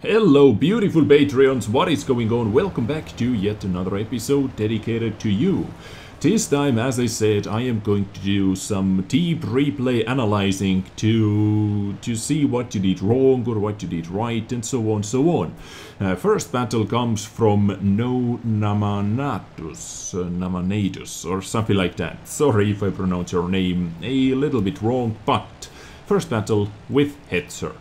Hello beautiful Patreons, what is going on? Welcome back to yet another episode dedicated to you. This time, as I said, I am going to do some deep replay analyzing to see what you did wrong or what you did right and so on so on. First battle comes from No Namanatus or something like that. Sorry if I pronounce your name a little bit wrong, but first battle with Hetzer.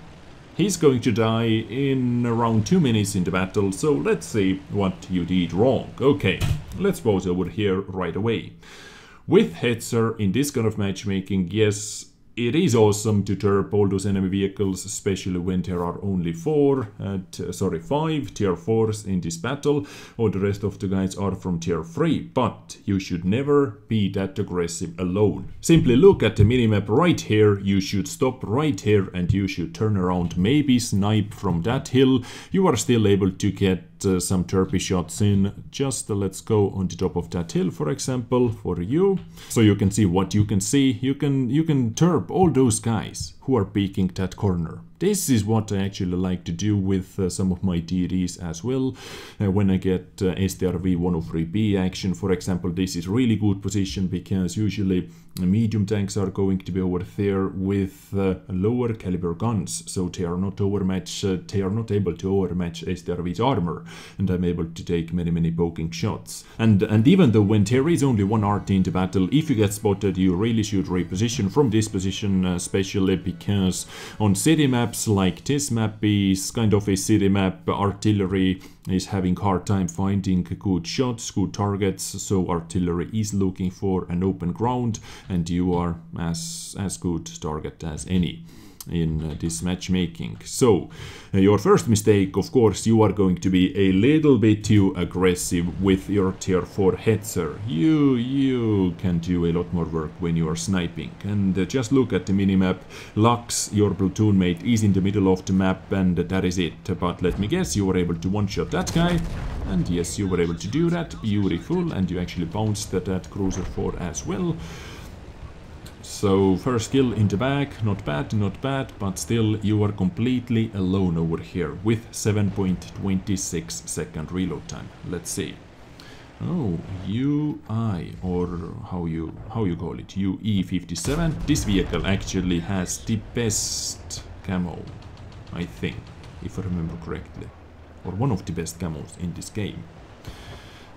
He's going to die in around 2 minutes in the battle, so let's see what you did wrong. Okay, let's pause over here right away. With Hetzer in this kind of matchmaking, yes, it is awesome to turp all those enemy vehicles, especially when there are only 5 tier 4s in this battle, or the rest of the guys are from tier 3, but you should never be that aggressive alone. Simply look at the minimap right here, you should stop right here and you should turn around, maybe snipe from that hill. You are still able to get some turpy shots in. Just let's go on the top of that hill, for example, for you, so you can see what you can see. You can turp all those guys who are peeking that corner. This is what I actually like to do with some of my DDs as well. When I get STRV 103B action, for example, this is really good position because usually medium tanks are going to be over there with lower caliber guns, so they are not overmatched. They are not able to overmatch STRV's armor, and I'm able to take many poking shots. And even though when there is only one RT in the battle, if you get spotted, you really should reposition from this position, especially because on city maps like this map is kind of a city map, artillery is having hard time finding good shots, good targets, so artillery is looking for an open ground, and you are as good target as any in this matchmaking. So your first mistake, of course, you are going to be a little bit too aggressive with your tier 4 Hetzer. You can do a lot more work when you are sniping, and just look at the minimap. Lux, your platoon mate, is in the middle of the map, and that is it. But let me guess, you were able to one-shot that guy, and yes, you were able to do that. Beautiful, and you actually bounced that cruiser 4 as well. So first kill in the back, not bad, but still you are completely alone over here with 7.26 second reload time. Let's see. Oh, UI, or how you call it, UE57. This vehicle actually has the best camo, I think, if I remember correctly, or one of the best camos in this game.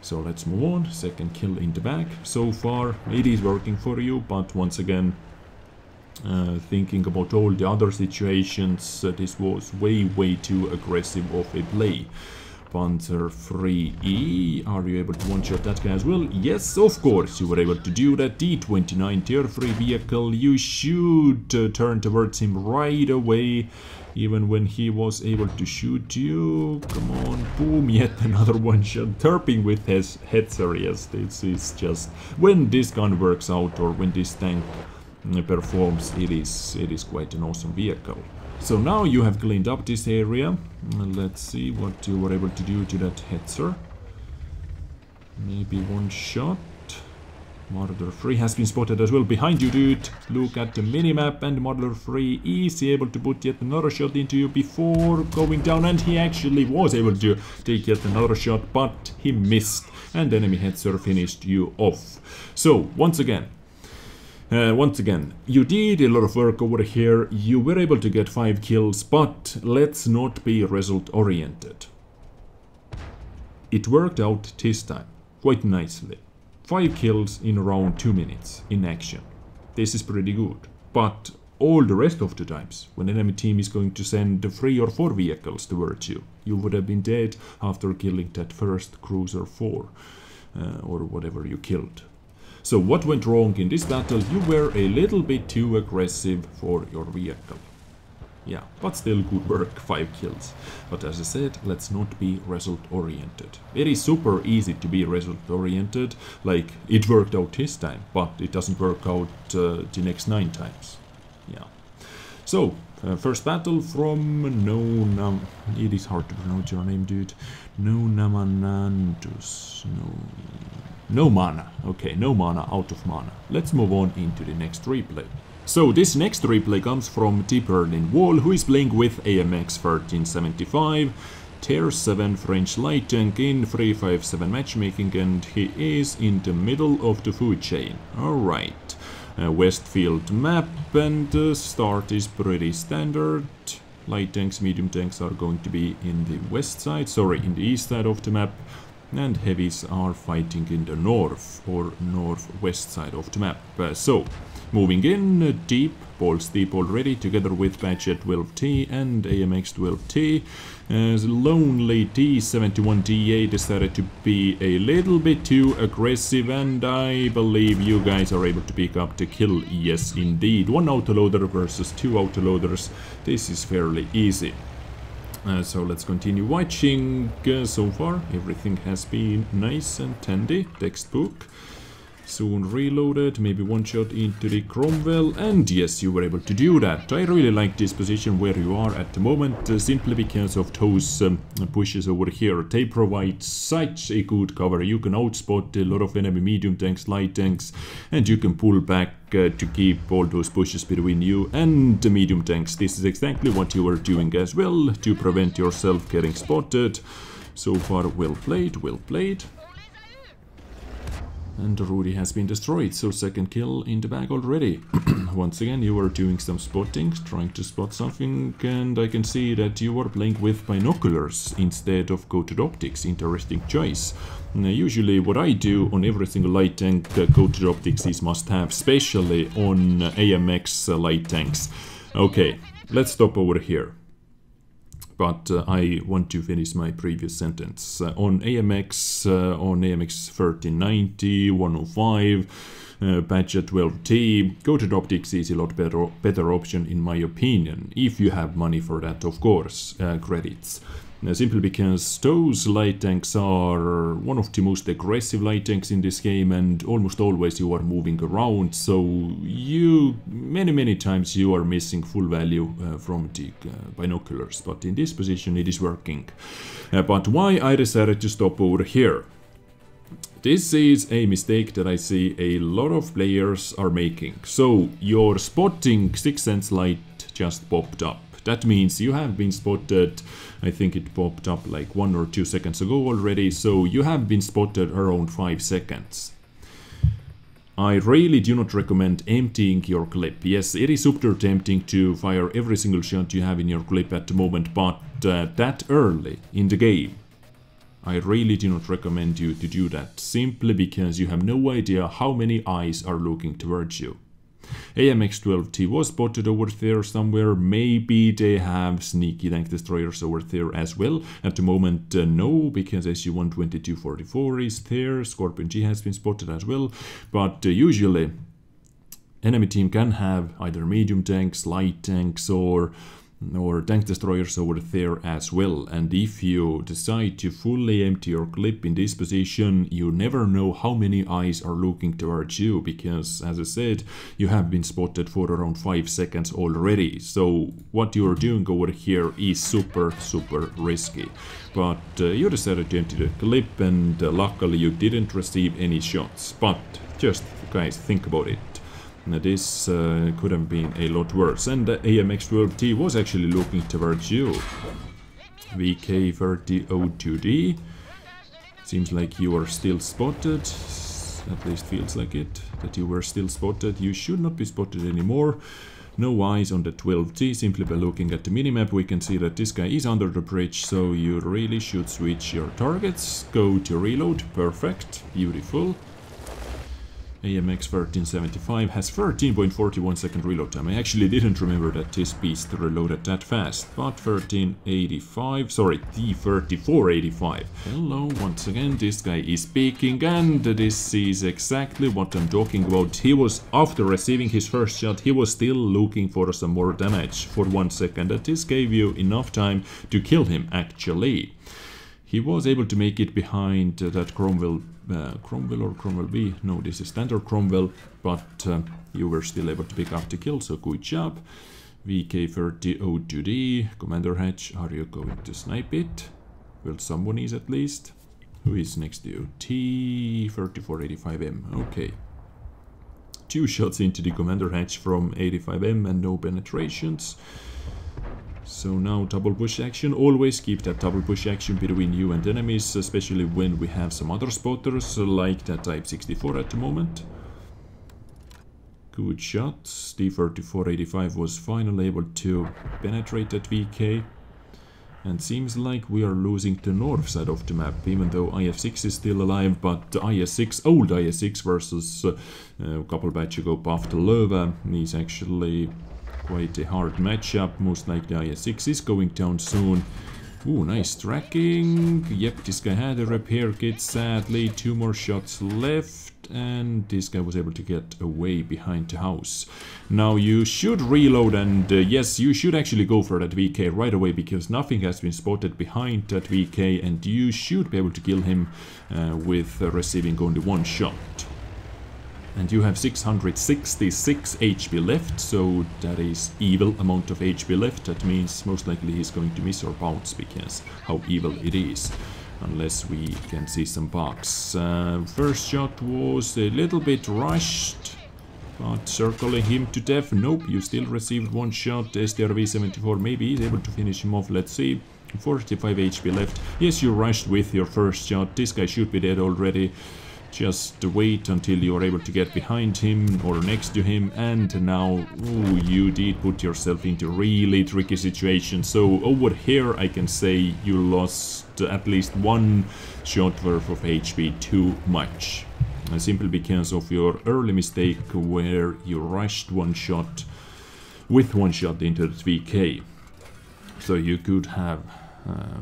So let's move on. Second kill in the back. So far it is working for you, but once again, thinking about all the other situations, this was way too aggressive of a play. Panzer 3E, are you able to one-shot that guy as well? Yes, of course you were able to do that. D29 tier 3 vehicle, you should turn towards him right away, even when he was able to shoot you. Come on, boom, yet another one-shot. Turping with his Hetzer, yes, this is just, when this gun works out, or when this tank performs, it is quite an awesome vehicle. So now you have cleaned up this area. Let's see what you were able to do to that Hetzer. Maybe one shot. Marder 3 has been spotted as well behind you, dude. Look at the minimap, and Marder 3 is able to put yet another shot into you before going down, and he actually was able to take yet another shot, but he missed, and enemy Hetzer finished you off. So once again, you did a lot of work over here. You were able to get 5 kills, but let's not be result oriented. It worked out this time quite nicely. 5 kills in around 2 minutes in action. This is pretty good. But all the rest of the times, when enemy team is going to send 3 or 4 vehicles towards you, you would have been dead after killing that first cruiser 4, or whatever you killed. So what went wrong in this battle? You were a little bit too aggressive for your vehicle. Yeah, but still good work, 5 kills. But as I said, let's not be result oriented. It is super easy to be result oriented, like it worked out this time, but it doesn't work out the next 9 times. Yeah. So, first battle from it is hard to pronounce your name, dude. No mana. Okay, no mana, out of mana. Let's move on into the next replay. So this next replay comes from the Berlin Wall, who is playing with AMX 1375, Tier 7 French light tank in 357 matchmaking, and he is in the middle of the food chain. Alright, Westfield map, and the start is pretty standard. Light tanks, medium tanks are going to be in the west side, sorry, in the east side of the map, and heavies are fighting in the north or northwest side of the map. So, moving in deep, balls deep already, together with Badger 12T and AMX 12T. Lonely T71DA decided to be a little bit too aggressive, and I believe you guys are able to pick up the kill. Yes, indeed. One autoloader versus two autoloaders. This is fairly easy. So let's continue watching. So far, everything has been nice and handy. Textbook. Soon reloaded, maybe one shot into the Cromwell, and yes, you were able to do that. I really like this position where you are at the moment, simply because of those pushes over here. They provide such a good cover. You can outspot a lot of enemy medium tanks, light tanks, and you can pull back to keep all those pushes between you and the medium tanks. This is exactly what you are doing as well, to prevent yourself getting spotted. So far, well played, well played. And Rudy has been destroyed, so second kill in the bag already. Once again, you are doing some spotting, trying to spot something, and I can see that you are playing with binoculars instead of coated optics. Interesting choice. Usually what I do on every single light tank, coated optics is must have, especially on AMX light tanks. Okay, let's stop over here. But I want to finish my previous sentence. On AMX 1390, 105, Badger 12T, coated optics is a lot better option in my opinion. If you have money for that, of course, credits. Simply because those light tanks are one of the most aggressive light tanks in this game, and almost always you are moving around, so you many times you are missing full value from the binoculars, but in this position it is working. But why I decided to stop over here? This is a mistake that I see a lot of players are making. So your spotting 6 cents light just popped up. That means you have been spotted. I think it popped up like 1 or 2 seconds ago already, so you have been spotted around 5 seconds. I really do not recommend emptying your clip. Yes, it is super tempting to fire every single shot you have in your clip at the moment, but that early in the game, I really do not recommend you to do that, simply because you have no idea how many eyes are looking towards you. AMX 12T was spotted over there somewhere. Maybe they have sneaky tank destroyers over there as well. At the moment, no, because SU-12244 is there. Scorpion G has been spotted as well. But usually, enemy team can have either medium tanks, light tanks, or tank destroyers over there as well. And if you decide to fully empty your clip in this position, you never know how many eyes are looking towards you, because as I said, you have been spotted for around 5 seconds already. So what you are doing over here is super risky. But you decided to empty the clip, and luckily you didn't receive any shots. But just guys, think about it. This could have been a lot worse, and the AMX 12T was actually looking towards you. VK3002D, seems like you are still spotted, at least feels like it, that you were still spotted. You should not be spotted anymore. No eyes on the 12T, simply by looking at the minimap we can see that this guy is under the bridge, so you really should switch your targets. Go to reload, perfect, beautiful. AMX 1375 has 13.41 second reload time. I actually didn't remember that this beast reloaded that fast, but 1385, sorry, T3485. Hello, once again, this guy is peeking, and this is exactly what I'm talking about. He was, after receiving his first shot, he was still looking for some more damage for 1 second, and this gave you enough time to kill him, actually. He was able to make it behind that Cromwell, Cromwell or Cromwell B? No, this is standard Cromwell, but you were still able to pick up the kill, so good job. VK3002D, Commander Hatch, are you going to snipe it? Well, someone is at least. Who is next to you? T3485M, okay. 2 shots into the commander hatch from 85M and no penetrations. So now double push action. Always keep that double push action between you and enemies, especially when we have some other spotters like that Type 64 at the moment. Good shots. D3485 was finally able to penetrate that VK. And seems like we are losing the north side of the map, even though IF6 is still alive, but IS6, old IS6 versus a couple batch ago buffed Löwe is actually quite a hard matchup. Most likely IS6 is going down soon. Ooh, nice tracking. Yep, this guy had a repair kit, sadly. 2 more shots left, and this guy was able to get away behind the house. Now you should reload, and yes, you should actually go for that VK right away, because nothing has been spotted behind that VK, and you should be able to kill him with receiving only 1 shot. And you have 666 HP left, so that is evil amount of HP left. That means most likely he's going to miss or bounce, because how evil it is. Unless we can see some bugs. First shot was a little bit rushed, but circling him to death. Nope, you still received 1 shot. SDRV-74 maybe he's able to finish him off. Let's see. 45 HP left. Yes, you rushed with your first shot. This guy should be dead already. Just wait until you are able to get behind him or next to him, and now, ooh, you did put yourself into a really tricky situation. So over here I can say you lost at least 1 shot worth of HP too much. Simply because of your early mistake where you rushed 1 shot with 1 shot into the VK. So you could have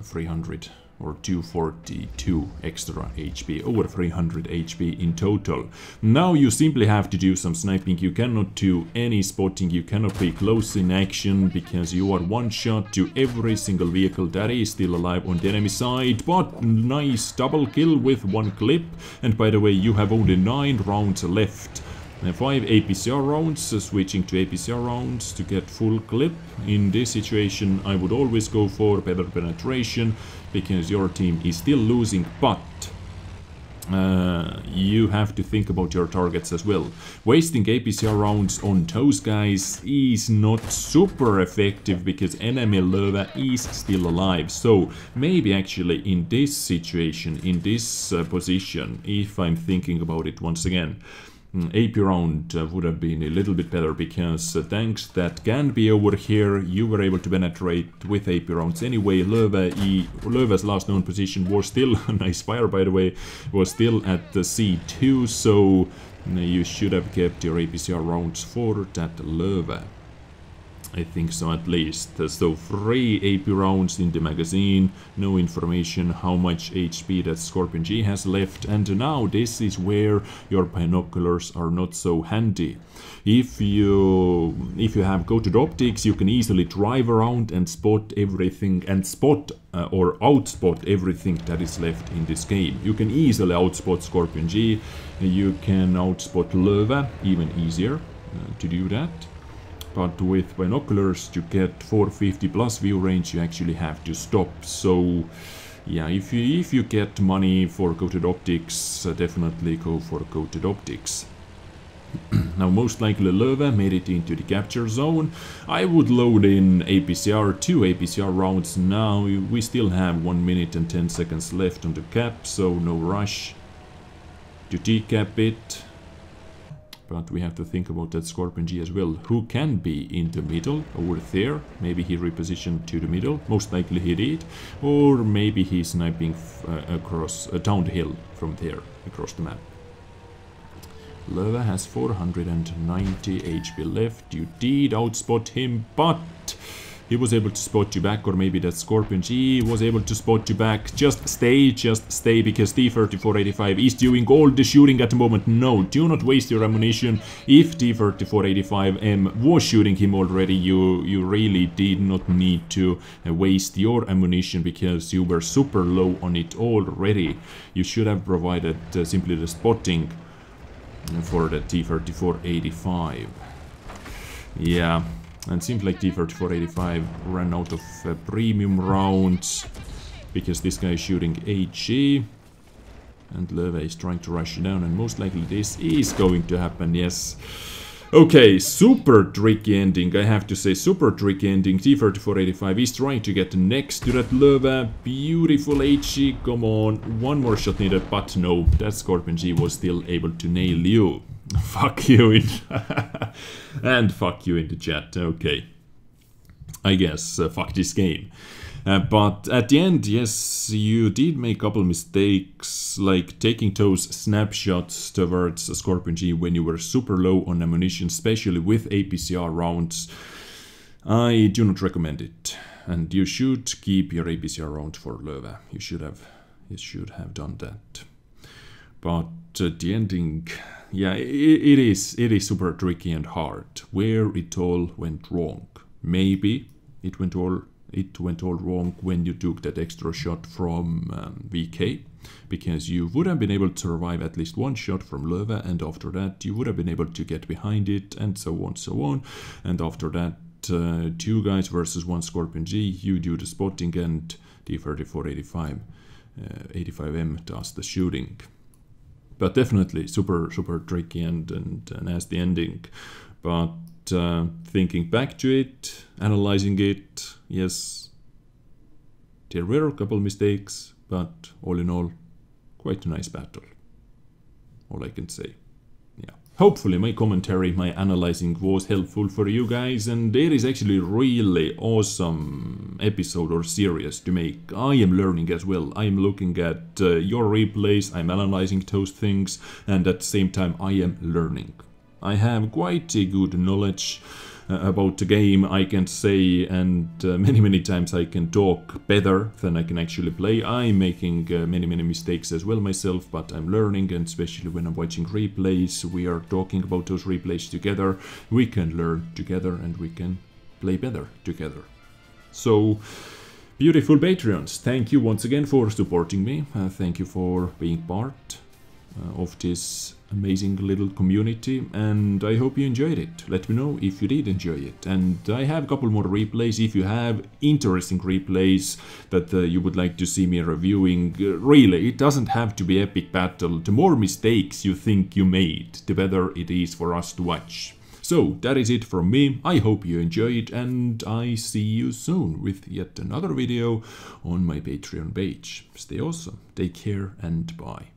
300 or 242 extra HP, over 300 HP in total. Now you simply have to do some sniping. You cannot do any spotting, you cannot be close in action, because you are 1 shot to every single vehicle that is still alive on the enemy side. But nice double kill with 1 clip, and by the way, you have only 9 rounds left. 5 APCR rounds, switching to APCR rounds to get full clip. In this situation I would always go for better penetration, because your team is still losing, but you have to think about your targets as well. Wasting APCR rounds on those guys is not super effective, because enemy Löwe is still alive. So maybe actually in this situation, in this position, if I'm thinking about it once again, AP round would have been a little bit better, because thanks that can be over here, you were able to penetrate with AP rounds anyway. Löwe's last known position was still, nice fire by the way, was still at the C2, so you should have kept your APCR rounds for that Löwe. I think so, at least. So 3 AP rounds in the magazine, no information how much HP that Scorpion G has left, and now this is where your binoculars are not so handy. If you have coated optics, you can easily drive around and spot everything, and spot or outspot everything that is left in this game. You can easily outspot Scorpion G, you can outspot Löwe, even easier to do that. But with binoculars to get 450 plus view range, you actually have to stop. So yeah, if you get money for coated optics, definitely go for coated optics. Now most likely Löwe made it into the capture zone. I would load in APCR, 2 APCR rounds now. We still have 1 minute and 10 seconds left on the cap, so no rush to decap it. But we have to think about that Scorpion G as well, who can be in the middle over there. Maybe he repositioned to the middle, most likely he did. Or maybe he's sniping across down the hill from there, across the map. Löwe has 490 HP left. You did outspot him, but he was able to spot you back, or maybe that Scorpion G was able to spot you back. Just stay, because T-3485 is doing all the shooting at the moment. No, do not waste your ammunition. If T-3485M was shooting him already, you really did not need to waste your ammunition, because you were super low on it already. You should have provided simply the spotting for the T-3485. Yeah. And it seems like T-3485 ran out of premium rounds, because this guy is shooting HE. And Löwe is trying to rush you down, and most likely this is going to happen, yes. Okay, super tricky ending, I have to say, super tricky ending. T-3485 is trying to get next to that Löwe. Beautiful HE, come on, one more shot needed, but no, that Scorpion G was still able to nail you. Fuck you in and fuck you in the chat, okay. I guess, fuck this game. But at the end, yes, you did make a couple mistakes, like taking those snapshots towards Scorpion G when you were super low on ammunition, especially with APCR rounds. I do not recommend it, and you should keep your APCR round for Löwe. You should have done that. But the ending, yeah, it is super tricky and hard. Where it all went wrong. Maybe it went all wrong when you took that extra shot from VK, because you would have been able to survive at least one shot from Löwe, and after that you would have been able to get behind it, and so on, and after that 2 guys versus 1 Scorpion G, you do the spotting, and T-3485 85M does the shooting. But definitely super tricky and nasty ending. But thinking back to it, analyzing it, yes, there were a couple mistakes, but all in all, quite a nice battle. All I can say. Yeah. Hopefully my commentary, my analyzing was helpful for you guys, and it is actually really awesome episode or series to make. I am learning as well. I am looking at your replays, I'm analyzing those things, and at the same time I am learning. I have quite a good knowledge about the game, I can say, and many times I can talk better than I can actually play. I'm making many mistakes as well myself, but I'm learning, and especially when I'm watching replays, we are talking about those replays together. We can learn together and we can play better together. So, beautiful Patreons, thank you once again for supporting me. Thank you for being part of this amazing little community, and I hope you enjoyed it. Let me know if you did enjoy it, and I have a couple more replays. If you have interesting replays that you would like to see me reviewing, really, it doesn't have to be epic battle. The more mistakes you think you made, the better it is for us to watch. So that is it from me. I hope you enjoyed, and I see you soon with yet another video on my Patreon page. Stay awesome, take care, and bye.